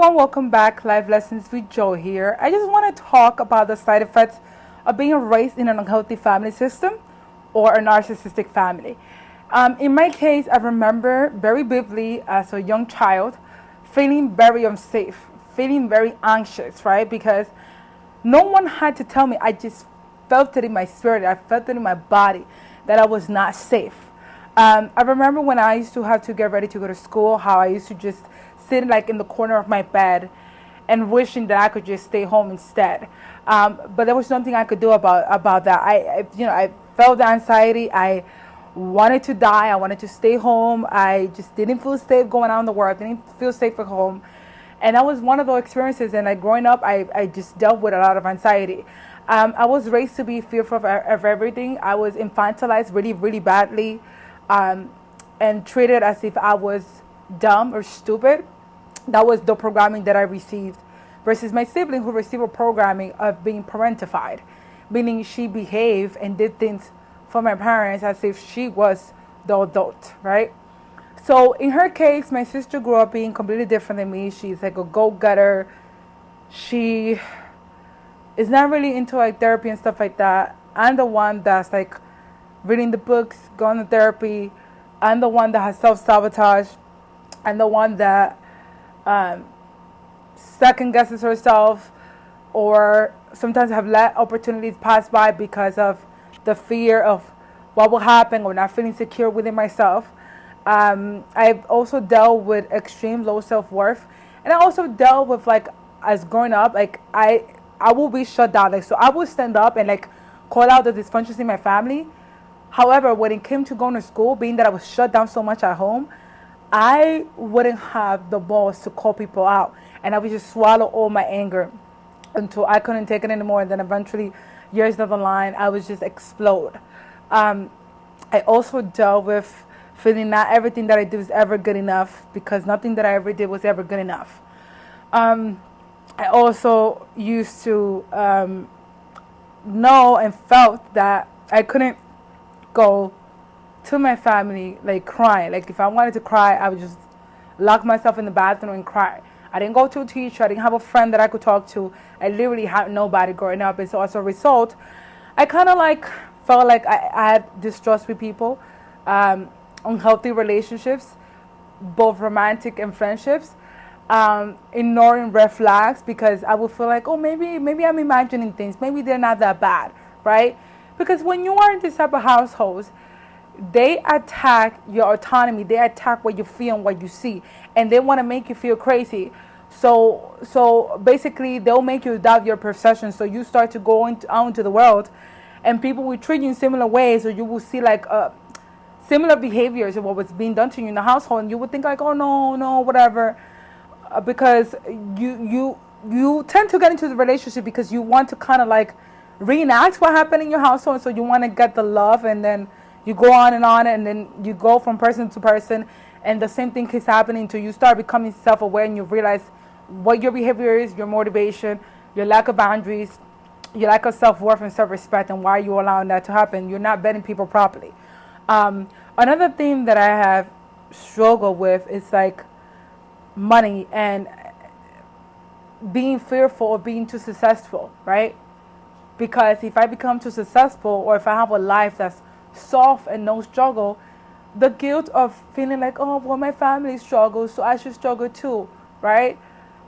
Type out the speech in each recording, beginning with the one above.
everyone, welcome back. Life Lessons with Joe here. I just want to talk about the side effects of being raised in an unhealthy family system or a narcissistic family. In my case, I remember very vividly as a young child feeling very unsafe, feeling very anxious, right? Because no one had to tell me. I just felt it in my spirit. I felt it in my body that I was not safe. I remember when I used to have to get ready to go to school, how I used to just sit like in the corner of my bed and wishing that I could just stay home instead. But there was nothing I could do about that. I felt the anxiety. I wanted to die. I wanted to stay home. I just didn't feel safe going out in the world. I didn't feel safe at home. And that was one of those experiences. And like growing up, I just dealt with a lot of anxiety. I was raised to be fearful of everything. I was infantilized really, really badly, and treated as if I was dumb or stupid. That was the programming that I received, versus my sibling who received a programming of being parentified, meaning she behaved and did things for my parents as if she was the adult, right? So in her case, my sister grew up being completely different than me. She's like a go-getter. She is not really into like therapy and stuff like that. I'm the one that's like reading the books, going to therapy. I'm the one that has self-sabotage. I'm the one that second guesses herself, or sometimes have let opportunities pass by because of the fear of what will happen or not feeling secure within myself. I've also dealt with extreme low self-worth, and I also dealt with like as growing up, like I will be shut down, like so I will stand up and like call out the dysfunctions in my family. However, when it came to going to school, being that I was shut down so much at home, I wouldn't have the balls to call people out, and I would just swallow all my anger until I couldn't take it anymore. And then eventually, years down the line, I would just explode. I also dealt with feeling not everything that I do is ever good enough, because nothing that I ever did was ever good enough. I also used to know and felt that I couldn't go to my family like crying. Like if I wanted to cry, I would just lock myself in the bathroom and cry. I didn't go to a teacher. I didn't have a friend that I could talk to. I literally had nobody growing up. And so as a result, I kind of like felt like I had distrust with people, unhealthy relationships, both romantic and friendships, ignoring red flags because I would feel like, oh, maybe I'm imagining things. Maybe they're not that bad, right? Because when you are in this type of households, they attack your autonomy. They attack what you feel and what you see, and they want to make you feel crazy. So basically, they'll make you doubt your perception. So you start to go out into the world, and people will treat you in similar ways, or you will see like similar behaviors of what was being done to you in the household, and you would think like, oh no, whatever, because you tend to get into the relationship because you want to kind of like reenact what happened in your household. So you want to get the love, and then you go on, and then you go from person to person, and the same thing keeps happening until you start becoming self-aware and you realize what your behavior is, your motivation, your lack of boundaries, your lack of self-worth and self-respect, and why you're allowing that to happen. You're not vetting people properly. Another thing that I have struggled with is like money and being fearful of being too successful, right? Because if I become too successful, or if I have a life that's soft and no struggle, the guilt of feeling like, oh, well, my family struggles, so I should struggle too, right?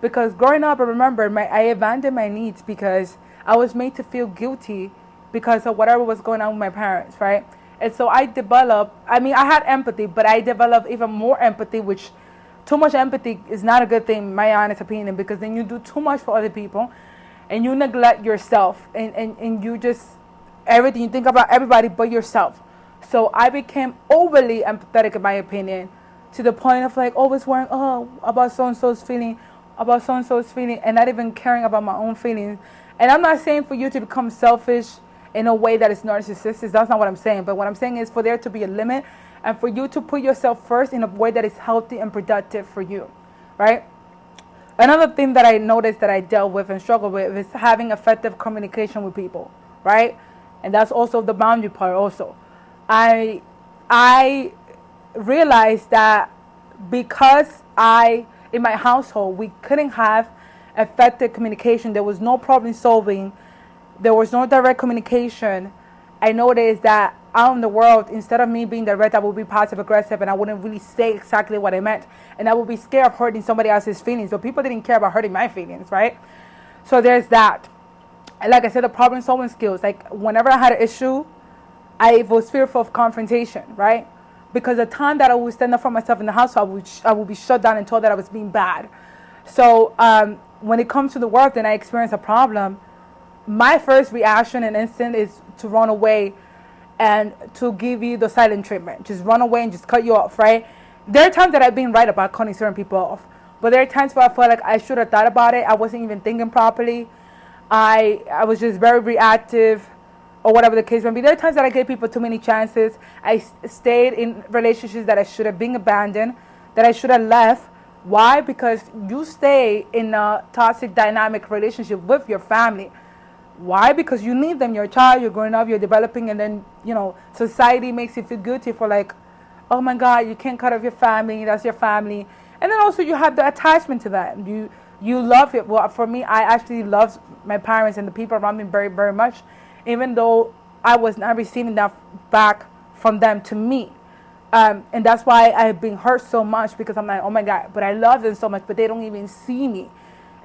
Because growing up, I remember I abandoned my needs because I was made to feel guilty because of whatever was going on with my parents, right? And so I had empathy, but I developed even more empathy, which too much empathy is not a good thing, in my honest opinion, because then you do too much for other people and you neglect yourself, and you just, everything, you think about everybody but yourself. So I became overly empathetic, in my opinion, to the point of like always worrying, about so-and-so's feeling, and not even caring about my own feelings. And I'm not saying for you to become selfish in a way that is narcissistic. That's not what I'm saying. But what I'm saying is for there to be a limit, and for you to put yourself first in a way that is healthy and productive for you, right? Another thing that I noticed that I dealt with and struggled with is having effective communication with people, right? And that's also the boundary part also. I realized that because in my household, we couldn't have effective communication. There was no problem solving. There was no direct communication. I noticed that out in the world, instead of me being direct, I would be passive aggressive, and I wouldn't really say exactly what I meant. And I would be scared of hurting somebody else's feelings. So people didn't care about hurting my feelings, right? So there's that. And like I said, the problem solving skills. Like whenever I had an issue, I was fearful of confrontation, right? Because the time that I would stand up for myself in the house, I would be shut down and told that I was being bad. So when it comes to the work, then I experience a problem. My first reaction and instinct is to run away and to give you the silent treatment. Just run away and just cut you off, right? There are times that I've been right about cutting certain people off. But there are times where I feel like I should have thought about it. I wasn't even thinking properly. I was just very reactive or whatever the case may be. There are times that I gave people too many chances. I stayed in relationships that I should have been abandoned, that I should have left. Why? Because you stay in a toxic dynamic relationship with your family. Why? Because you need them. You're a child, you're growing up, you're developing, and then, society makes you feel guilty for like, oh my God, you can't cut off your family, that's your family. And then also you have the attachment to that. You love it. Well, for me, I actually love my parents and the people around me very, very much, even though I was not receiving that back from them to me. And that's why I've been hurt so much, because I'm like, oh my God, but I love them so much, but they don't even see me.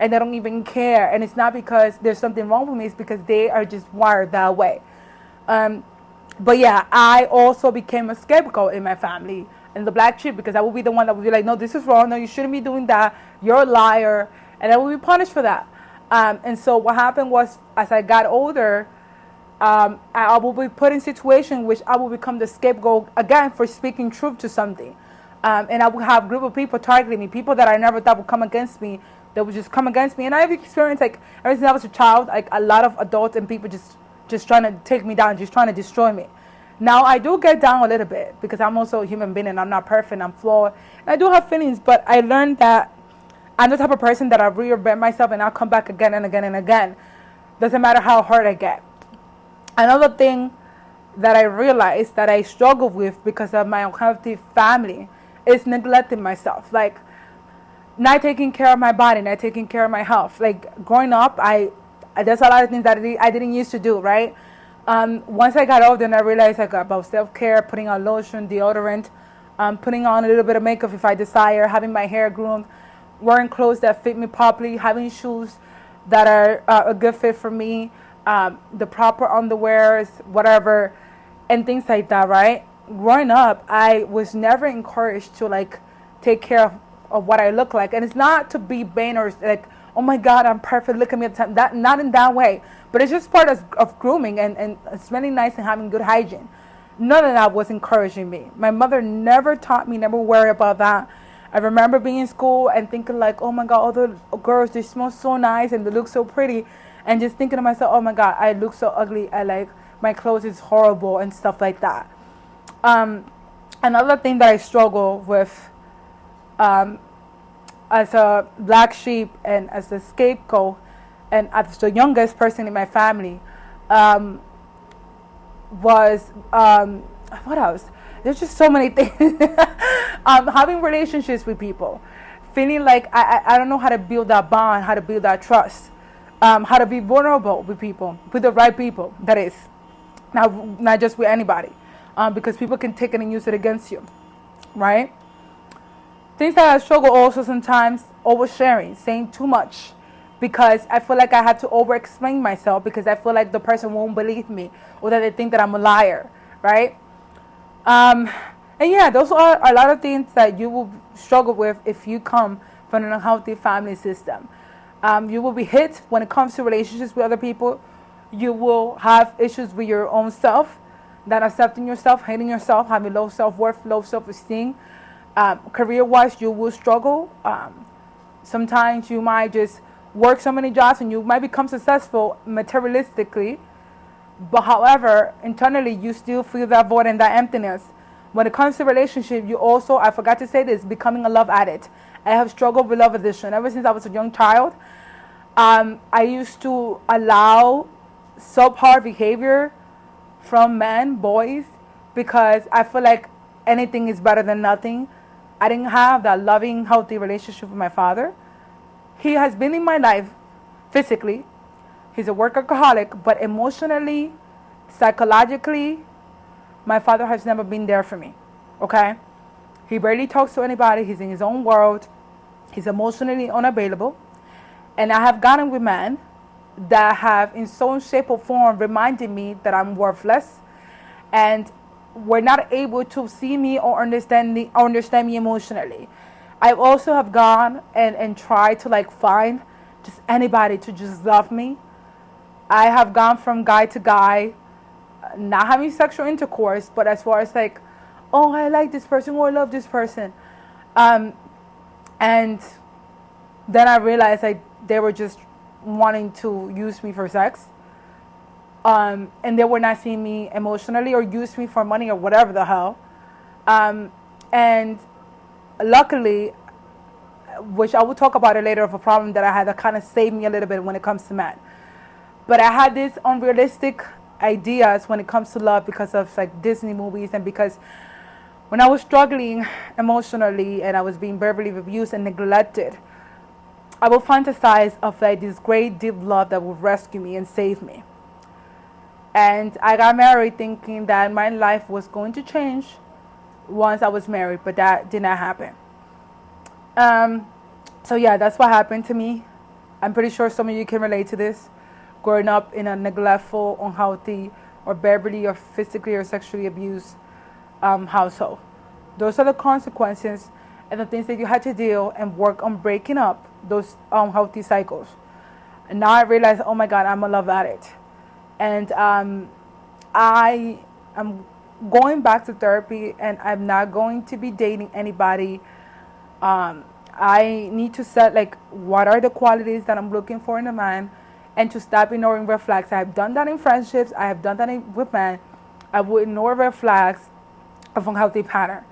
And they don't even care. And it's not because there's something wrong with me. It's because they are just wired that way. But yeah, I also became a scapegoat in my family and the black sheep, because I would be the one that would be like, no, this is wrong. No, you shouldn't be doing that. You're a liar. And I would be punished for that. And so what happened was, as I got older, I will be put in situations which I will become the scapegoat again for speaking truth to something. And I would have a group of people targeting me, people that I never thought would come against me, that would just come against me. And I've experienced, like, ever since I was a child, like a lot of adults and people just trying to take me down, just trying to destroy me. Now, I do get down a little bit because I'm also a human being and I'm not perfect, I'm flawed. And I do have feelings, but I learned that I'm the type of person that I reinvent myself and I'll come back again and again and again. Doesn't matter how hard I get. Another thing that I realized that I struggle with because of my unhealthy family is neglecting myself. Like, not taking care of my body, not taking care of my health. Like, growing up, there's a lot of things that I didn't used to do, right? Once I got older and I realized like about self-care, putting on lotion, deodorant, putting on a little bit of makeup if I desire, having my hair groomed, wearing clothes that fit me properly, having shoes that are a good fit for me, the proper underwears, whatever, and things like that, right? Growing up, I was never encouraged to like take care of what I look like. And it's not to be vain or like, oh my God, I'm perfect, look at me at the time. That, not in that way. But it's just part of grooming and smelling nice and having good hygiene. None of that was encouraging me. My mother never taught me, never worried about that. I remember being in school and thinking like, oh my God, all the girls, they smell so nice and they look so pretty. And just thinking to myself, oh my God, I look so ugly. I like, my clothes is horrible and stuff like that. Another thing that I struggle with as a black sheep and as a scapegoat and as the youngest person in my family was, what else? There's just so many things. Having relationships with people. Feeling like I don't know how to build that bond, how to build that trust. How to be vulnerable with people, with the right people, that is. Not just with anybody. Because people can take it and use it against you. Right? Things that I struggle also sometimes, oversharing, saying too much. Because I feel like I have to over-explain myself because I feel like the person won't believe me or that they think that I'm a liar. Right? And yeah, those are a lot of things that you will struggle with if you come from an unhealthy family system. You will be hit when it comes to relationships with other people. You will have issues with your own self, not accepting yourself, hating yourself, having low self-worth, low self-esteem. Career-wise, you will struggle. Sometimes you might just work so many jobs and you might become successful materialistically. But however, internally, you still feel that void and that emptiness. When it comes to relationship, you also, I forgot to say this, becoming a love addict. I have struggled with love addiction ever since I was a young child. I used to allow subpar behavior from men, boys, because I feel like anything is better than nothing. I didn't have that loving, healthy relationship with my father. He has been in my life physically. He's a workaholic, but emotionally, psychologically, my father has never been there for me. Okay? He barely talks to anybody. He's in his own world. He's emotionally unavailable. And I have gotten with men that have, in some shape or form, reminded me that I'm worthless, and were not able to see me or understand me emotionally. I also have gone and tried to like find just anybody to just love me. I have gone from guy to guy, not having sexual intercourse, but as far as like, oh, I like this person, or I love this person. And then I realized like they were just wanting to use me for sex. And they were not seeing me emotionally, or use me for money or whatever the hell. And luckily, which I will talk about it later, of a problem that I had that kind of saved me a little bit when it comes to men. But I had these unrealistic ideas when it comes to love because of like Disney movies, and because when I was struggling emotionally and I was being verbally abused and neglected, I would fantasize of like this great deep love that would rescue me and save me. And I got married thinking that my life was going to change once I was married, but that did not happen. So yeah, that's what happened to me. I'm pretty sure some of you can relate to this. Growing up in a neglectful, unhealthy, or verbally or physically or sexually abused household. Those are the consequences and the things that you had to deal and work on breaking up those unhealthy cycles. And now I realize, oh my God, I'm a love addict. And I am going back to therapy, and I'm not going to be dating anybody. I need to set like what are the qualities that I'm looking for in a man, and to stop ignoring red flags. I have done that in friendships. I have done that with men. I will ignore red flags of unhealthy pattern.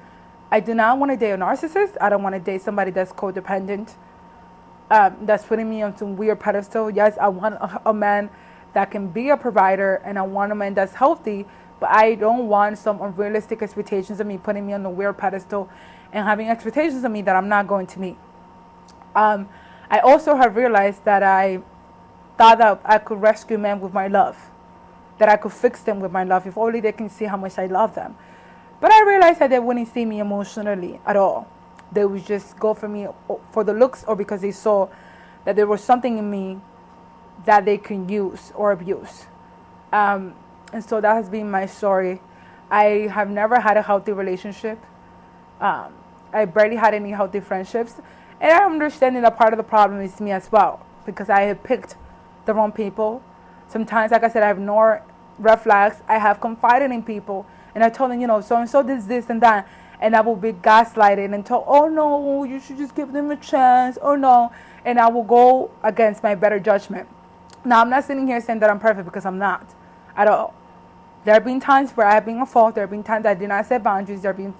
I do not want to date a narcissist. I don't want to date somebody that's codependent, that's putting me on some weird pedestal. Yes, I want a man that can be a provider, and I want a man that's healthy, but I don't want some unrealistic expectations of me, putting me on a weird pedestal and having expectations of me that I'm not going to meet. I also have realized that I thought that I could rescue men with my love, that I could fix them with my love, if only they can see how much I love them. But I realized that they wouldn't see me emotionally at all. They would just go for me for the looks, or because they saw that there was something in me that they can use or abuse. And so that has been my story. I have never had a healthy relationship. I barely had any healthy friendships. And I'm understanding that part of the problem is me as well, because I have picked the wrong people. Sometimes, like I said, I have ignored red flags. I have confided in people, and I told them, so-and-so this, and that. And I will be gaslighted and told, oh no, you should just give them a chance, oh no. And I will go against my better judgment. Now, I'm not sitting here saying that I'm perfect, because I'm not at all. There have been times where I have been at fault. There have been times I did not set boundaries. There have been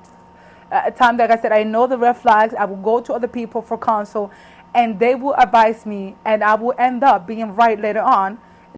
times, like I said, I know the red flags. I will go to other people for counsel, and they will advise me, and I will end up being right later on,